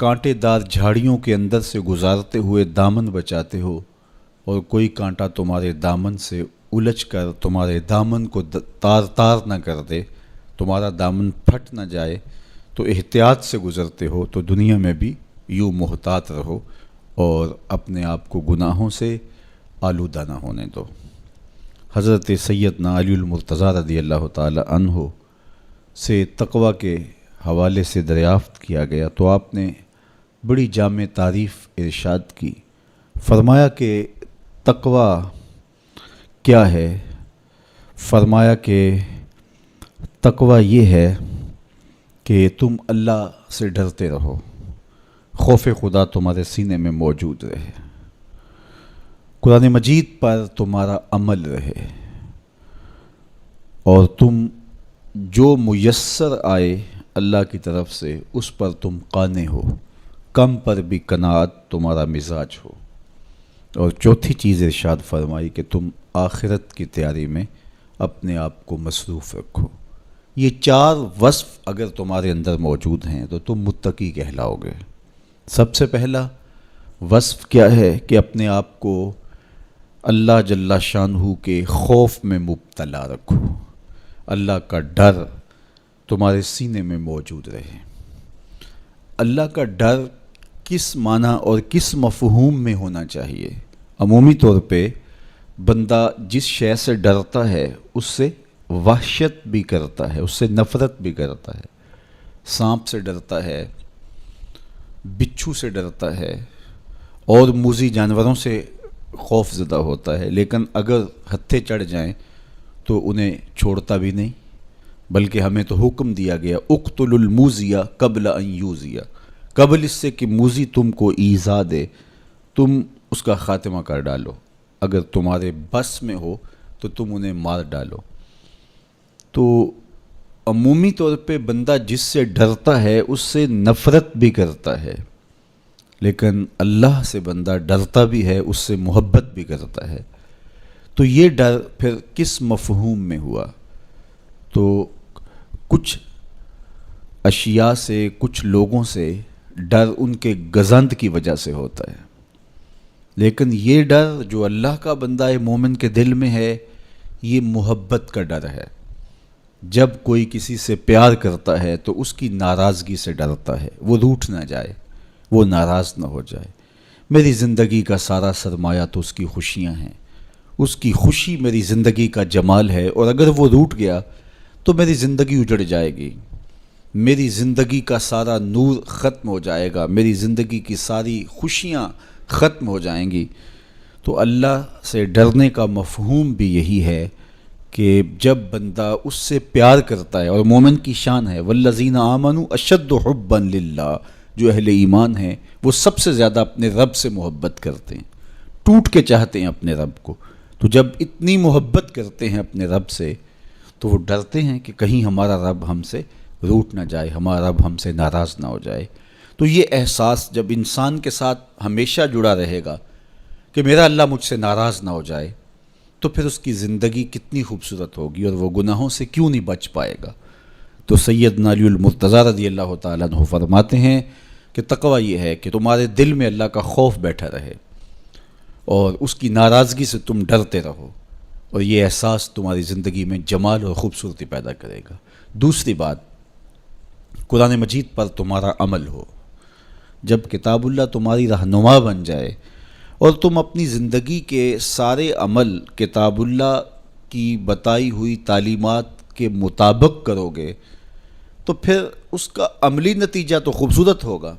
کانٹے دار جھاڑیوں کے اندر سے گزارتے ہوئے دامن بچاتے ہو اور کوئی کانٹا تمہارے دامن سے الجھ کر تمہارے دامن کو تار تار نہ کر دے، تمہارا دامن پھٹ نہ جائے، تو احتیاط سے گزرتے ہو، تو دنیا میں بھی یوں محتاط رہو اور اپنے آپ کو گناہوں سے آلودہ نہ ہونے دو۔ حضرت سیدنا علی المرتضیٰ رضی اللہ تعالی عنہ سے تقوی کے حوالے سے دریافت کیا گیا تو آپ نے بڑی جامع تعریف ارشاد کی، فرمایا کہ تقوی کیا ہے؟ فرمایا کہ تقوی یہ ہے کہ تم اللہ سے ڈرتے رہو، خوف خدا تمہارے سینے میں موجود رہے، قرآن مجید پر تمہارا عمل رہے، اور تم جو میسر آئے اللہ کی طرف سے اس پر تم قانع ہو، کم پر بھی قناعت تمہارا مزاج ہو، اور چوتھی چیز ارشاد فرمائی کہ تم آخرت کی تیاری میں اپنے آپ کو مصروف رکھو۔ یہ چار وصف اگر تمہارے اندر موجود ہیں تو تم متقی کہلاؤ گے۔ سب سے پہلا وصف کیا ہے کہ اپنے آپ کو اللہ جل شانہ کے خوف میں مبتلا رکھو، اللہ کا ڈر تمہارے سینے میں موجود رہے۔ اللہ کا ڈر کس معنی اور کس مفہوم میں ہونا چاہیے؟ عمومی طور پہ بندہ جس شے سے ڈرتا ہے اس سے وحشت بھی کرتا ہے، اس سے نفرت بھی کرتا ہے۔ سانپ سے ڈرتا ہے، بچھو سے ڈرتا ہے، اور موذی جانوروں سے خوف زدہ ہوتا ہے، لیکن اگر ہتھے چڑھ جائیں تو انہیں چھوڑتا بھی نہیں، بلکہ ہمیں تو حکم دیا گیا اقتل الموذی قبل ان یوذی، قبل اس سے کہ موذی تم کو ایذا دے تم اس کا خاتمہ کر ڈالو، اگر تمہارے بس میں ہو تو تم انہیں مار ڈالو۔ تو عمومی طور پہ بندہ جس سے ڈرتا ہے اس سے نفرت بھی کرتا ہے، لیکن اللہ سے بندہ ڈرتا بھی ہے، اس سے محبت بھی کرتا ہے۔ تو یہ ڈر پھر کس مفہوم میں ہوا؟ تو کچھ اشیاء سے، کچھ لوگوں سے ڈر ان کے گزند کی وجہ سے ہوتا ہے، لیکن یہ ڈر جو اللہ کا بندہ مومن کے دل میں ہے یہ محبت کا ڈر ہے۔ جب کوئی کسی سے پیار کرتا ہے تو اس کی ناراضگی سے ڈرتا ہے، وہ روٹھ نہ جائے، وہ ناراض نہ ہو جائے۔ میری زندگی کا سارا سرمایہ تو اس کی خوشیاں ہیں، اس کی خوشی میری زندگی کا جمال ہے، اور اگر وہ روٹھ گیا تو میری زندگی اجڑ جائے گی، میری زندگی کا سارا نور ختم ہو جائے گا، میری زندگی کی ساری خوشیاں ختم ہو جائیں گی۔ تو اللہ سے ڈرنے کا مفہوم بھی یہی ہے کہ جب بندہ اس سے پیار کرتا ہے، اور مومن کی شان ہے والذین آمنوا اشد حبا للہ، جو اہل ایمان ہیں وہ سب سے زیادہ اپنے رب سے محبت کرتے ہیں، ٹوٹ کے چاہتے ہیں اپنے رب کو۔ تو جب اتنی محبت کرتے ہیں اپنے رب سے تو وہ ڈرتے ہیں کہ کہیں ہمارا رب ہم سے روٹ نہ جائے، ہمارا رب ہم سے ناراض نہ ہو جائے۔ تو یہ احساس جب انسان کے ساتھ ہمیشہ جڑا رہے گا کہ میرا اللہ مجھ سے ناراض نہ ہو جائے، تو پھر اس کی زندگی کتنی خوبصورت ہوگی اور وہ گناہوں سے کیوں نہیں بچ پائے گا۔ تو سیدنا علی المرتضیٰ رضی اللہ تعالیٰ عنہ فرماتے ہیں کہ تقوی یہ ہے کہ تمہارے دل میں اللہ کا خوف بیٹھا رہے اور اس کی ناراضگی سے تم ڈرتے رہو، اور یہ احساس تمہاری زندگی میں جمال اور خوبصورتی پیدا کرے گا۔ دوسری بات، قرآن مجید پر تمہارا عمل ہو۔ جب کتاب اللہ تمہاری رہنما بن جائے اور تم اپنی زندگی کے سارے عمل کتاب اللہ کی بتائی ہوئی تعلیمات کے مطابق کرو گے تو پھر اس کا عملی نتیجہ تو خوبصورت ہوگا۔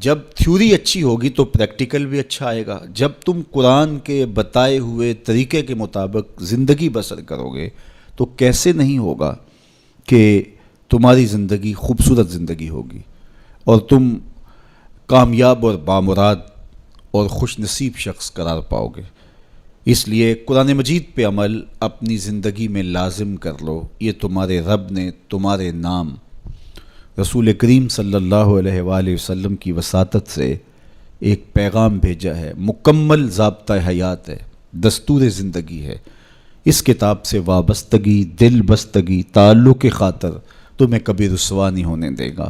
جب تھیوری اچھی ہوگی تو پریکٹیکل بھی اچھا آئے گا۔ جب تم قرآن کے بتائے ہوئے طریقے کے مطابق زندگی بسر کرو گے تو کیسے نہیں ہوگا کہ تمہاری زندگی خوبصورت زندگی ہوگی اور تم کامیاب اور بامراد اور خوش نصیب شخص قرار پاؤ گے۔ اس لیے قرآن مجید پہ عمل اپنی زندگی میں لازم کر لو۔ یہ تمہارے رب نے تمہارے نام رسول کریم صلی اللہ علیہ وآلہ وسلم کی وساطت سے ایک پیغام بھیجا ہے، مکمل ضابطہ حیات ہے، دستور زندگی ہے۔ اس کتاب سے وابستگی، دل بستگی، تعلق خاطر تمہیں کبھی رسوا نہیں ہونے دے گا۔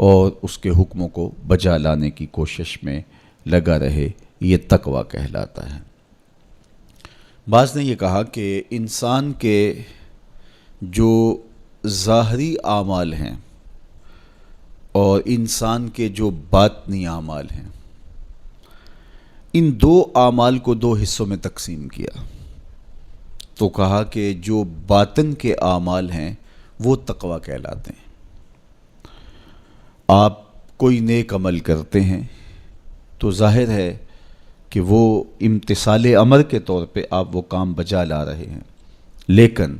اور اس کے حکموں کو بجا لانے کی کوشش میں لگا رہے، یہ تقویٰ کہلاتا ہے۔ بعض نے یہ کہا کہ انسان کے جو ظاہری اعمال ہیں اور انسان کے جو باطنی اعمال ہیں، ان دو اعمال کو دو حصوں میں تقسیم کیا، تو کہا کہ جو باطن کے اعمال ہیں وہ تقویٰ کہلاتے ہیں۔ آپ کوئی نیک عمل کرتے ہیں تو ظاہر ہے کہ وہ امتثال امر کے طور پہ آپ وہ کام بجا لا رہے ہیں، لیکن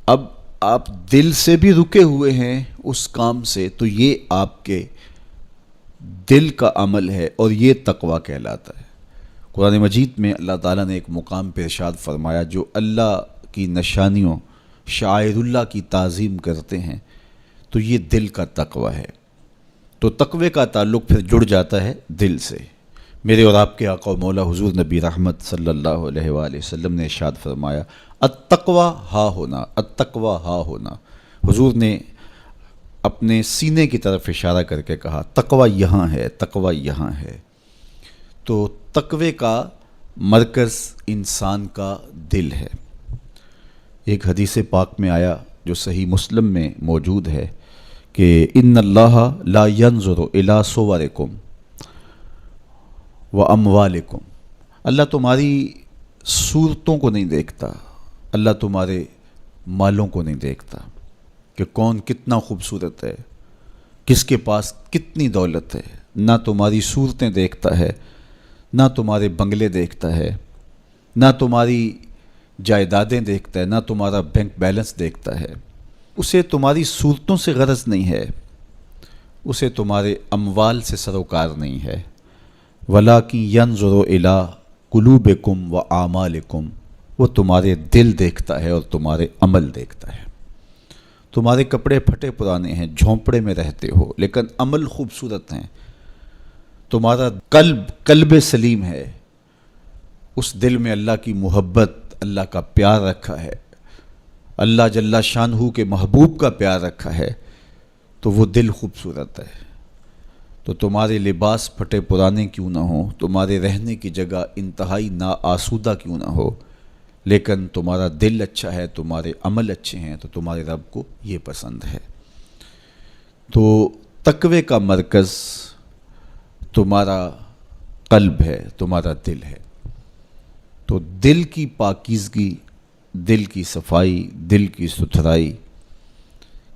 اب آپ دل سے بھی رکے ہوئے ہیں اس کام سے، تو یہ آپ کے دل کا عمل ہے اور یہ تقویٰ کہلاتا ہے۔ قرآن مجید میں اللہ تعالیٰ نے ایک مقام پہ ارشاد فرمایا، جو اللہ کی نشانیوں شعائر اللہ کی تعظیم کرتے ہیں تو یہ دل کا تقویٰ ہے۔ تو تقوی کا تعلق پھر جڑ جاتا ہے دل سے۔ میرے اور آپ کے آقا و مولا حضور نبی رحمت صلی اللہ علیہ وآلہ وسلم نے ارشاد فرمایا، التقویٰ ہا ہونا، التقویٰ ہا ہونا۔ حضور نے اپنے سینے کی طرف اشارہ کر کے کہا، تقویٰ یہاں ہے، تقویٰ یہاں ہے۔ تو تقوی کا مرکز انسان کا دل ہے۔ ایک حدیث پاک میں آیا جو صحیح مسلم میں موجود ہے کہ ان اللہ لا ینظر الی صورکم و اموالکم، اللہ تمہاری صورتوں کو نہیں دیکھتا، اللہ تمہارے مالوں کو نہیں دیکھتا کہ کون کتنا خوبصورت ہے، کس کے پاس کتنی دولت ہے، نہ تمہاری صورتیں دیکھتا ہے، نہ تمہارے بنگلے دیکھتا ہے، نہ تمہاری جائیدادیں دیکھتا ہے، نہ تمہارا بینک بیلنس دیکھتا ہے۔ اسے تمہاری صورتوں سے غرض نہیں ہے، اسے تمہارے اموال سے سروکار نہیں ہے۔ وَلَٰكِن يَنظُرُ إِلَىٰ قُلُوبِكُمْ وَأَعْمَالِكُمْ، وہ تمہارے دل دیکھتا ہے اور تمہارے عمل دیکھتا ہے۔ تمہارے کپڑے پھٹے پرانے ہیں، جھونپڑے میں رہتے ہو، لیکن عمل خوبصورت ہیں۔ تمہارا قلب سلیم ہے، اس دل میں اللہ کی محبت، اللہ کا پیار رکھا ہے، اللہ جل شانہ کے محبوب کا پیار رکھا ہے، تو وہ دل خوبصورت ہے۔ تو تمہارے لباس پھٹے پرانے کیوں نہ ہوں، تمہارے رہنے کی جگہ انتہائی ناآسودہ کیوں نہ ہو، لیکن تمہارا دل اچھا ہے، تمہارے عمل اچھے ہیں، تو تمہارے رب کو یہ پسند ہے۔ تو تقوی کا مرکز تمہارا قلب ہے، تمہارا دل ہے۔ تو دل کی پاکیزگی، دل کی صفائی، دل کی ستھرائی،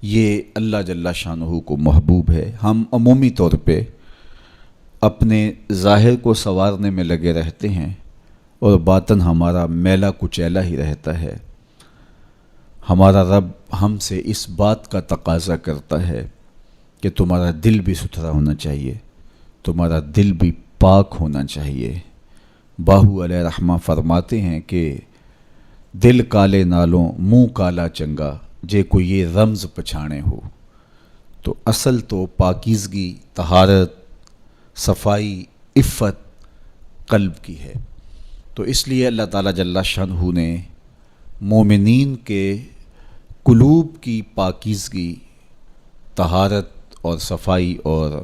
یہ اللہ جل شانہ کو محبوب ہے۔ ہم عمومی طور پہ اپنے ظاہر کو سنوارنے میں لگے رہتے ہیں اور باطن ہمارا میلا کچیلا ہی رہتا ہے۔ ہمارا رب ہم سے اس بات کا تقاضا کرتا ہے کہ تمہارا دل بھی ستھرا ہونا چاہیے، تمہارا دل بھی پاک ہونا چاہیے۔ باہو علیہ رحمہ فرماتے ہیں کہ دل کالے نالوں منہ کالا چنگا، جے کوئی یہ رمز پچھانے ہو۔ تو اصل تو پاکیزگی، طہارت، صفائی، عفت قلب کی ہے۔ تو اس لیے اللہ تعالیٰ جل شانہ نے مومنین کے قلوب کی پاکیزگی، طہارت اور صفائی اور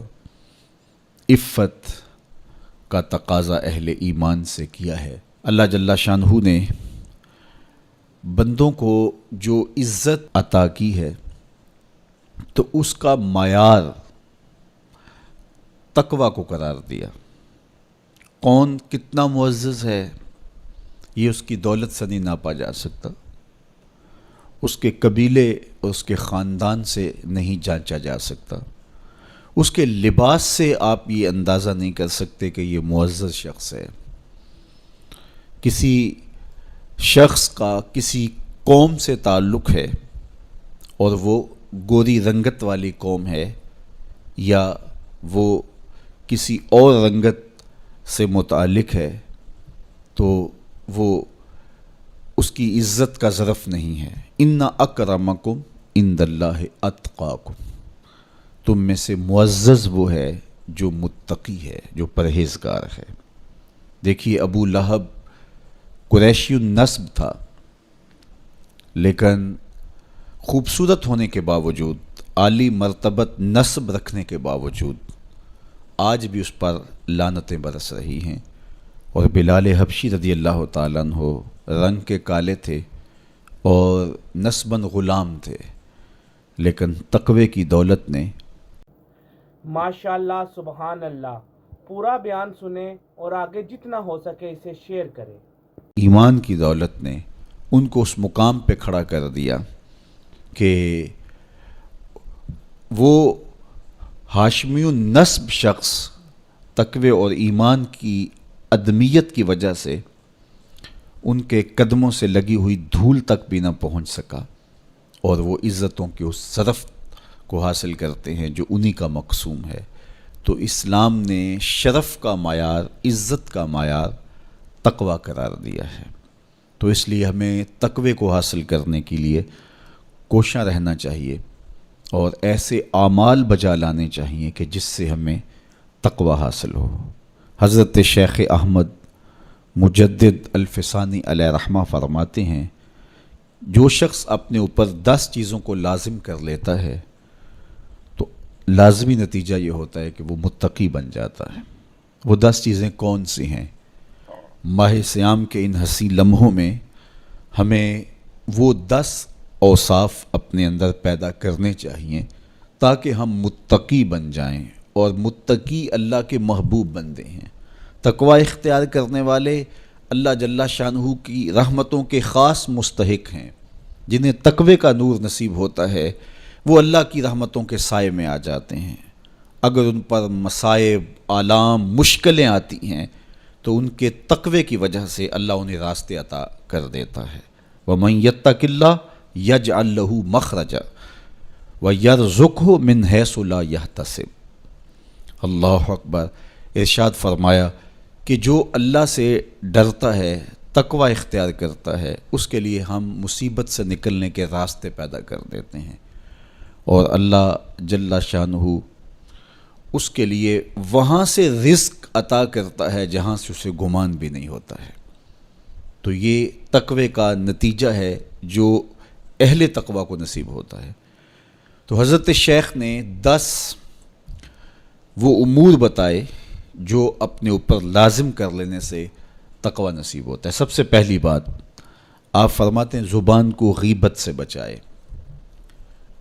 عفت کا تقاضا اہل ایمان سے کیا ہے۔ اللہ جل شانہ نے بندوں کو جو عزت عطا کی ہے تو اس کا معیار تقویٰ کو قرار دیا۔ کون کتنا معزز ہے یہ اس کی دولت سے نہیں ناپا جا سکتا، اس کے قبیلے اور اس کے خاندان سے نہیں جانچا جا سکتا، اس کے لباس سے آپ یہ اندازہ نہیں کر سکتے کہ یہ معزز شخص ہے۔ کسی شخص کا کسی قوم سے تعلق ہے اور وہ گوری رنگت والی قوم ہے، یا وہ کسی اور رنگت سے متعلق ہے، تو وہ اس کی عزت کا ظرف نہیں ہے۔ ان اکرمکم عند اللہ اتقاکم، تم میں سے معزز وہ ہے جو متقی ہے، جو پرہیزگار ہے۔ دیکھیے ابو لہب قریشی النسب تھا، لیکن خوبصورت ہونے کے باوجود عالی مرتبت نسب رکھنے کے باوجود آج بھی اس پر لعنتیں برس رہی ہیں. اور بلال حبشی رضی اللہ تعالیٰ عنہ رنگ کے کالے تھے اور نسباً غلام تھے، لیکن تقوی کی دولت نے ماشاءاللہ، سبحان اللہ. پورا بیان سنیں اور آگے جتنا ہو سکے اسے شیئر کریں. ایمان کی دولت نے ان کو اس مقام پہ کھڑا کر دیا کہ وہ ہاشمی النسب شخص تقوی اور ایمان کی عدمیت کی وجہ سے ان کے قدموں سے لگی ہوئی دھول تک بھی نہ پہنچ سکا، اور وہ عزتوں کے اس شرف کو حاصل کرتے ہیں جو انہی کا مقسوم ہے. تو اسلام نے شرف کا معیار، عزت کا معیار تقوی قرار دیا ہے. تو اس لیے ہمیں تقوی کو حاصل کرنے کے لیے کوشاں رہنا چاہیے اور ایسے اعمال بجا لانے چاہیے کہ جس سے ہمیں تقوی حاصل ہو. حضرت شیخ احمد مجدد الفسانی علیہ رحمہ فرماتے ہیں، جو شخص اپنے اوپر 10 چیزوں کو لازم کر لیتا ہے تو لازمی نتیجہ یہ ہوتا ہے کہ وہ متقی بن جاتا ہے. وہ 10 چیزیں کون سی ہیں؟ ماہ صیام کے ان حسین لمحوں میں ہمیں وہ 10 اوصاف اپنے اندر پیدا کرنے چاہیے تاکہ ہم متقی بن جائیں، اور متقی اللہ کے محبوب بندے ہیں. تقوی اختیار کرنے والے اللہ جل شانہ کی رحمتوں کے خاص مستحق ہیں. جنہیں تقوی کا نور نصیب ہوتا ہے وہ اللہ کی رحمتوں کے سائے میں آ جاتے ہیں. اگر ان پر مصائب، آلام، مشکلیں آتی ہیں تو ان کے تقوی کی وجہ سے اللہ انہیں راستے عطا کر دیتا ہے. وَمَن يَتَّقِ اللَّهَ يَجْعَل لَّهُ مَخْرَجًا وَيَرْزُقْهُ مِنْ حَيْثُ لَا يَحْتَسِبُ. اللہ اکبر. ارشاد فرمایا کہ جو اللہ سے ڈرتا ہے، تقوی اختیار کرتا ہے، اس کے لیے ہم مصیبت سے نکلنے کے راستے پیدا کر دیتے ہیں، اور اللہ جل شانہ اس کے لیے وہاں سے رزق عطا کرتا ہے جہاں سے اسے گمان بھی نہیں ہوتا ہے. تو یہ تقوی کا نتیجہ ہے جو اہل تقوی کو نصیب ہوتا ہے. تو حضرت شیخ نے 10 وہ امور بتائے جو اپنے اوپر لازم کر لینے سے تقوی نصیب ہوتا ہے. سب سے پہلی بات آپ فرماتے ہیں زبان کو غیبت سے بچائے.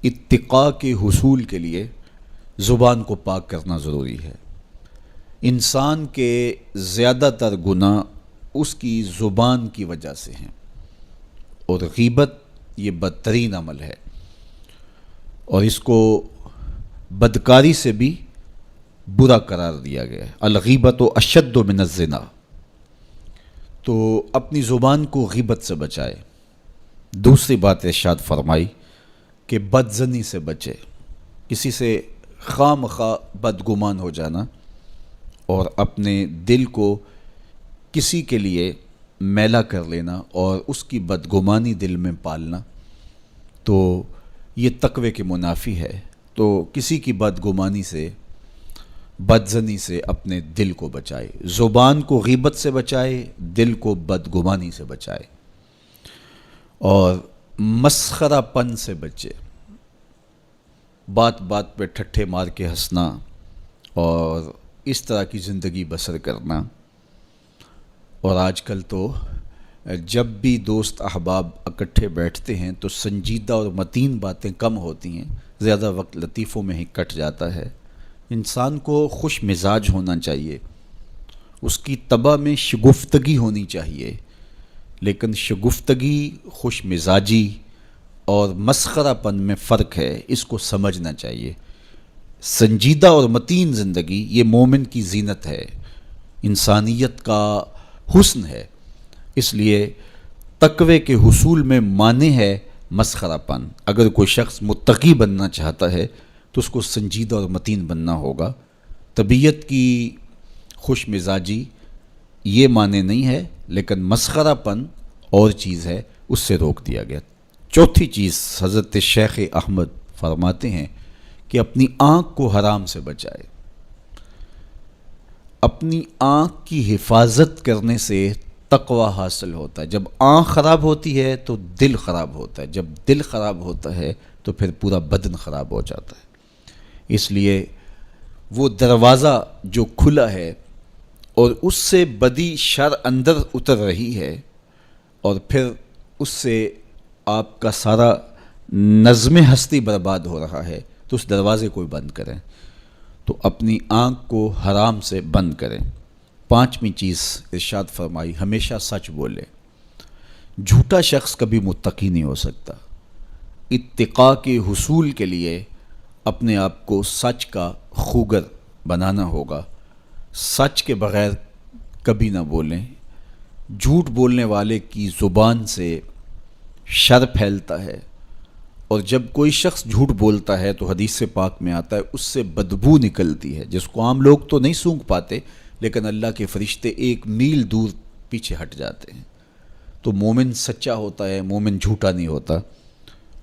اتقاء کے حصول کے لیے زبان کو پاک کرنا ضروری ہے. انسان کے زیادہ تر گناہ اس کی زبان کی وجہ سے ہیں، اور غیبت یہ بدترین عمل ہے، اور اس کو بدکاری سے بھی برا قرار دیا گیا ہے. الغیبت اشد من الزنا. تو اپنی زبان کو غیبت سے بچائے. دوسری بات ارشاد فرمائی کہ بدظنی سے بچے. کسی سے خواہ مخواہ بدگمان ہو جانا اور اپنے دل کو کسی کے لیے میلا کر لینا اور اس کی بدگمانی دل میں پالنا، تو یہ تقوی کے منافی ہے. تو کسی کی بدگمانی سے، بدظنی سے اپنے دل کو بچائے. زبان کو غیبت سے بچائے، دل کو بدگمانی سے بچائے، اور مسخرہ پن سے بچے. بات بات پہ ٹھٹھے مار کے ہنسنا اور اس طرح کی زندگی بسر کرنا. اور آج کل تو جب بھی دوست احباب اکٹھے بیٹھتے ہیں تو سنجیدہ اور متین باتیں کم ہوتی ہیں، زیادہ وقت لطیفوں میں ہی کٹ جاتا ہے. انسان کو خوش مزاج ہونا چاہیے، اس کی طبع میں شگفتگی ہونی چاہیے، لیکن شگفتگی، خوش مزاجی اور مسخرہ پن میں فرق ہے. اس کو سمجھنا چاہیے. سنجیدہ اور متین زندگی یہ مومن کی زینت ہے، انسانیت کا حسن ہے. اس لیے تقوی کے حصول میں مانع ہے مسخرہ پن. اگر کوئی شخص متقی بننا چاہتا ہے تو اس کو سنجیدہ اور متین بننا ہوگا. طبیعت کی خوش مزاجی یہ معنی نہیں ہے، لیکن مسخرہ پن اور چیز ہے، اس سے روک دیا گیا. چوتھی چیز حضرت شیخ احمد فرماتے ہیں کہ اپنی آنکھ کو حرام سے بچائے. اپنی آنکھ کی حفاظت کرنے سے تقوی حاصل ہوتا ہے۔ جب آنکھ خراب ہوتی ہے تو دل خراب ہوتا ہے، جب دل خراب ہوتا ہے تو پھر پورا بدن خراب ہو جاتا ہے۔ اس لیے وہ دروازہ جو کھلا ہے اور اس سے بدی شر اندر اتر رہی ہے اور پھر اس سے آپ کا سارا نظم ہستی برباد ہو رہا ہے، تو اس دروازے کو بند کریں، تو اپنی آنکھ کو حرام سے بند کریں۔ پانچویں چیز ارشاد فرمائی، ہمیشہ سچ بولے۔ جھوٹا شخص کبھی متقی نہیں ہو سکتا۔ اتقاء کے حصول کے لیے اپنے آپ کو سچ کا خوگر بنانا ہوگا۔ سچ کے بغیر کبھی نہ بولیں۔ جھوٹ بولنے والے کی زبان سے شر پھیلتا ہے، اور جب کوئی شخص جھوٹ بولتا ہے تو حدیث پاک میں آتا ہے اس سے بدبو نکلتی ہے، جس کو عام لوگ تو نہیں سونگھ پاتے، لیکن اللہ کے فرشتے 1 میل دور پیچھے ہٹ جاتے ہیں۔ تو مومن سچا ہوتا ہے، مومن جھوٹا نہیں ہوتا،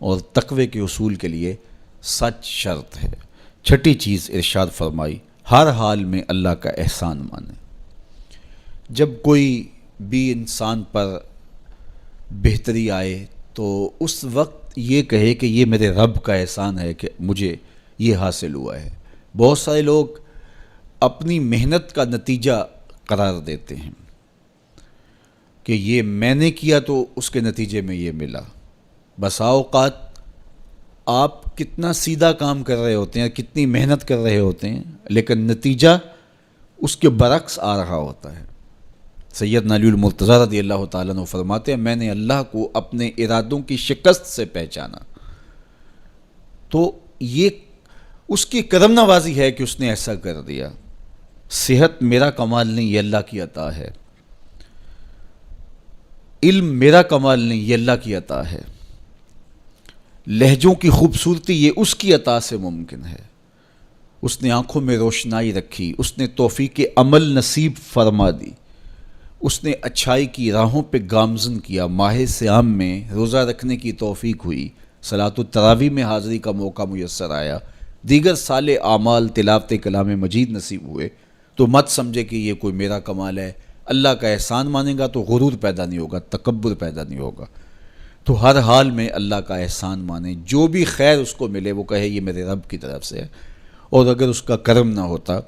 اور تقوی کے اصول کے لیے سچ شرط ہے۔ چھٹی چیز ارشاد فرمائی، ہر حال میں اللہ کا احسان مانے۔ جب کوئی بھی انسان پر بہتری آئے تو اس وقت یہ کہے کہ یہ میرے رب کا احسان ہے کہ مجھے یہ حاصل ہوا ہے۔ بہت سارے لوگ اپنی محنت کا نتیجہ قرار دیتے ہیں کہ یہ میں نے کیا تو اس کے نتیجے میں یہ ملا۔ بسا اوقات آپ کتنا سیدھا کام کر رہے ہوتے ہیں، کتنی محنت کر رہے ہوتے ہیں، لیکن نتیجہ اس کے برعکس آ رہا ہوتا ہے۔ سیدنا علی المرتضیٰ رضی اللہ تعالیٰ عنہ فرماتے ہیں، میں نے اللہ کو اپنے ارادوں کی شکست سے پہچانا، تو یہ اس کی کرم نوازی ہے کہ اس نے ایسا کر دیا۔ صحت میرا کمال نہیں، یہ اللہ کی عطا ہے۔ علم میرا کمال نہیں، یہ اللہ کی عطا ہے۔ لہجوں کی خوبصورتی یہ اس کی عطا سے ممکن ہے۔ اس نے آنکھوں میں روشنائی رکھی، اس نے توفیق عمل نصیب فرما دی، اس نے اچھائی کی راہوں پہ گامزن کیا، ماہ صیام میں روزہ رکھنے کی توفیق ہوئی، صلاۃ التراویح میں حاضری کا موقع میسر آیا، دیگر صالح اعمال تلاوت کلام مجید نصیب ہوئے، تو مت سمجھے کہ یہ کوئی میرا کمال ہے۔ اللہ کا احسان مانے گا تو غرور پیدا نہیں ہوگا، تکبر پیدا نہیں ہوگا۔ تو ہر حال میں اللہ کا احسان مانے، جو بھی خیر اس کو ملے وہ کہے یہ میرے رب کی طرف سے ہے، اور اگر اس کا کرم نہ ہوتا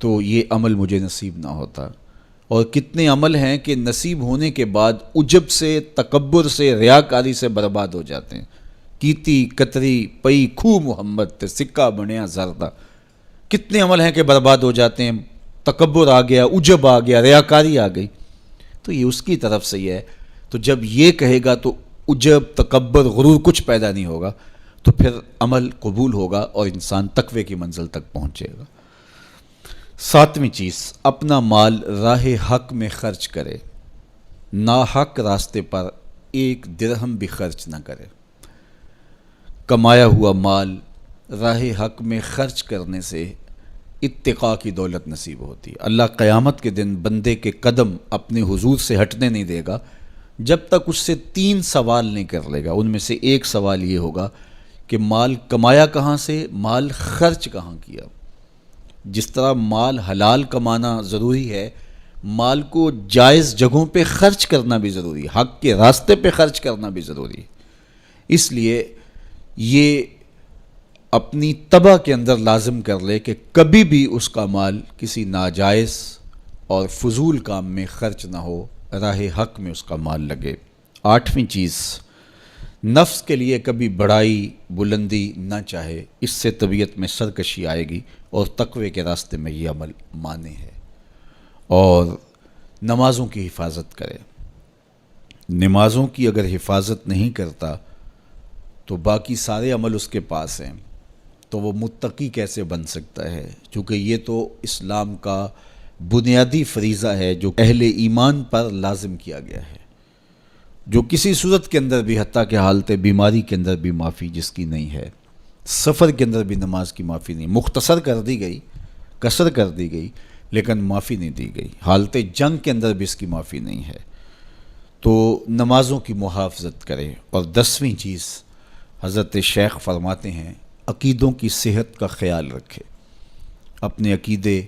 تو یہ عمل مجھے نصیب نہ ہوتا۔ اور کتنے عمل ہیں کہ نصیب ہونے کے بعد عجب سے، تکبر سے، ریاکاری سے برباد ہو جاتے ہیں۔ کیتی کتری پئی کھو محمد تے سکہ بنیا زردہ، کتنے عمل ہیں کہ برباد ہو جاتے ہیں، تکبر آ گیا، عجب آ گیا، ریاکاری آ گئی، تو یہ اس کی طرف سے ہی ہے۔ تو جب یہ کہے گا تو عجب، تکبر، غرور کچھ پیدا نہیں ہوگا، تو پھر عمل قبول ہوگا اور انسان تقوی کی منزل تک پہنچے گا۔ ساتویں چیز، اپنا مال راہ حق میں خرچ کرے، ناحق راستے پر 1 درہم بھی خرچ نہ کرے۔ کمایا ہوا مال راہ حق میں خرچ کرنے سے اتقاء کی دولت نصیب ہوتی ہے۔ اللہ قیامت کے دن بندے کے قدم اپنے حضور سے ہٹنے نہیں دے گا جب تک اس سے 3 سوال نہیں کر لے گا۔ ان میں سے ایک سوال یہ ہوگا کہ مال کمایا کہاں سے، مال خرچ کہاں کیا۔ جس طرح مال حلال کمانا ضروری ہے، مال کو جائز جگہوں پہ خرچ کرنا بھی ضروری ہے، حق کے راستے پہ خرچ کرنا بھی ضروری ہے۔ اس لیے یہ اپنی طبع کے اندر لازم کر لے کہ کبھی بھی اس کا مال کسی ناجائز اور فضول کام میں خرچ نہ ہو، راہ حق میں اس کا مال لگے۔ 8ویں چیز، نفس کے لیے کبھی بڑائی بلندی نہ چاہے، اس سے طبیعت میں سرکشی آئے گی اور تقوی کے راستے میں یہ عمل مانے ہے۔ اور نمازوں کی حفاظت کرے۔ نمازوں کی اگر حفاظت نہیں کرتا تو باقی سارے عمل اس کے پاس ہیں، تو وہ متقی کیسے بن سکتا ہے؟ چونکہ یہ تو اسلام کا بنیادی فریضہ ہے جو اہل ایمان پر لازم کیا گیا ہے، جو کسی صورت کے اندر بھی، حتیٰ کہ حالت بیماری کے اندر بھی معافی جس کی نہیں ہے، سفر کے اندر بھی نماز کی معافی نہیں، مختصر کر دی گئی، قصر کر دی گئی، لیکن معافی نہیں دی گئی، حالت جنگ کے اندر بھی اس کی معافی نہیں ہے۔ تو نمازوں کی محافظت کرے۔ اور 10ویں چیز، حضرت شیخ فرماتے ہیں عقیدوں کی صحت کا خیال رکھے، اپنے عقیدے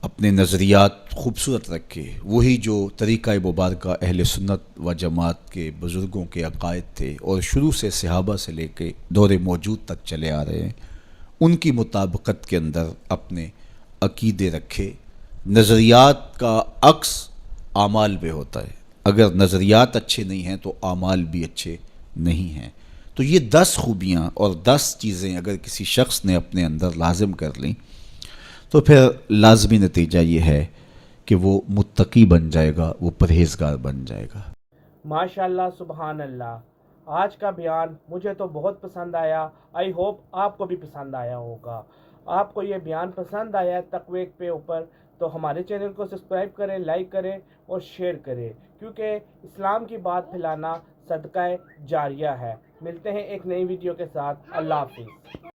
اپنے نظریات خوبصورت رکھے، وہی جو طریقہ مبارکہ اہل سنت و جماعت کے بزرگوں کے عقائد تھے اور شروع سے صحابہ سے لے کے دور موجود تک چلے آ رہے ہیں، ان کی مطابقت کے اندر اپنے عقیدے رکھے۔ نظریات کا عکس اعمال میں ہوتا ہے، اگر نظریات اچھے نہیں ہیں تو اعمال بھی اچھے نہیں ہیں۔ تو یہ 10 خوبیاں اور 10 چیزیں اگر کسی شخص نے اپنے اندر لازم کر لیں تو پھر لازمی نتیجہ یہ ہے کہ وہ متقی بن جائے گا، وہ پرہیزگار بن جائے گا۔ ماشاءاللہ، سبحان اللہ۔ آج کا بیان مجھے تو بہت پسند آیا، آئی ہوپ آپ کو بھی پسند آیا ہوگا۔ آپ کو یہ بیان پسند آیا ہے تقوی پہ اوپر تو ہمارے چینل کو سبسکرائب کریں، لائک کریں اور شیئر کریں، کیونکہ اسلام کی بات پھیلانا صدقہ جاریہ ہے۔ ملتے ہیں ایک نئی ویڈیو کے ساتھ۔ اللہ حافظ۔